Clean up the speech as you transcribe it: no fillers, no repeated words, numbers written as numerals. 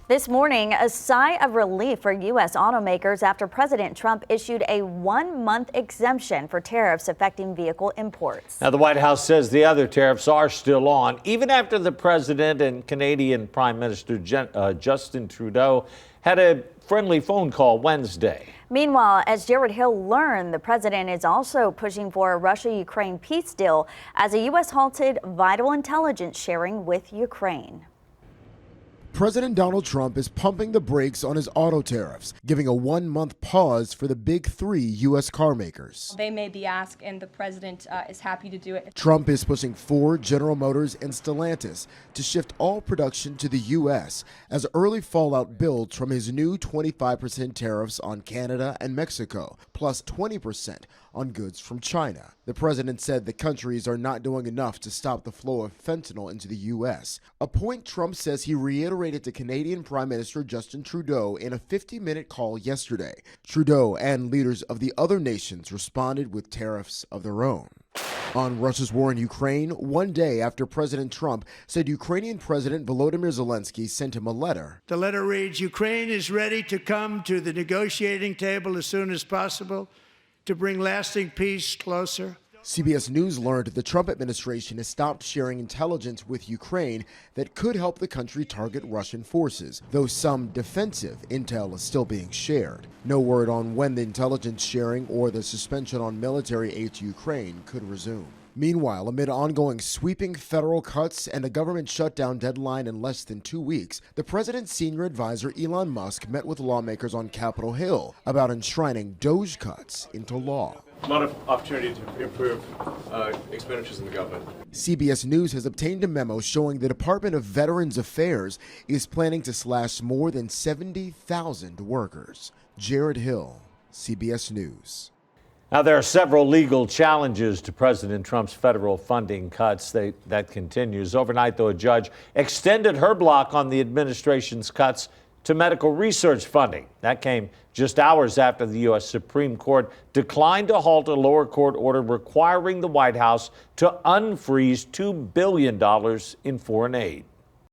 This morning, a sigh of relief for U.S. automakers after President Trump issued a one-month exemption for tariffs affecting vehicle imports. Now, the White House says the other tariffs are still on, even after the president and Canadian Prime Minister Justin Trudeau had a friendly phone call Wednesday. Meanwhile, as Jared Hill learned, the president is also pushing for a Russia-Ukraine peace deal as the U.S. halted vital intelligence sharing with Ukraine. President Donald Trump is pumping the brakes on his auto tariffs, giving a one-month pause for the big three U.S. car makers. They made the ask, and the president is happy to do it. Trump is pushing Ford, General Motors, and Stellantis to shift all production to the U.S. as early fallout builds from his new 25% tariffs on Canada and Mexico, plus 20% on goods from China. The president said the countries are not doing enough to stop the flow of fentanyl into the U.S., a point Trump says he reiterated to Canadian Prime Minister Justin Trudeau in a 50-minute call yesterday. Trudeau and leaders of the other nations responded with tariffs of their own. On Russia's war in Ukraine, one day after President Trump said Ukrainian President Volodymyr Zelensky sent him a letter. The letter reads, "Ukraine is ready to come to the negotiating table as soon as possible to bring lasting peace closer." CBS News learned the Trump administration has stopped sharing intelligence with Ukraine that could help the country target Russian forces, though some defensive intel is still being shared. No word on when the intelligence sharing or the suspension on military aid to Ukraine could resume. Meanwhile, amid ongoing sweeping federal cuts and a government shutdown deadline in less than 2 weeks, the president's senior advisor Elon Musk met with lawmakers on Capitol Hill about enshrining DOGE cuts into law. A lot of opportunity to improve expenditures in the government. CBS News has obtained a memo showing the Department of Veterans Affairs is planning to slash more than 70,000 workers. Jared Hill, CBS News. Now, there are several legal challenges to President Trump's federal funding cuts. That continues. Overnight, though, a judge extended her block on the administration's cuts to medical research funding. That came just hours after the U.S. Supreme Court declined to halt a lower court order requiring the White House to unfreeze $2 billion in foreign aid.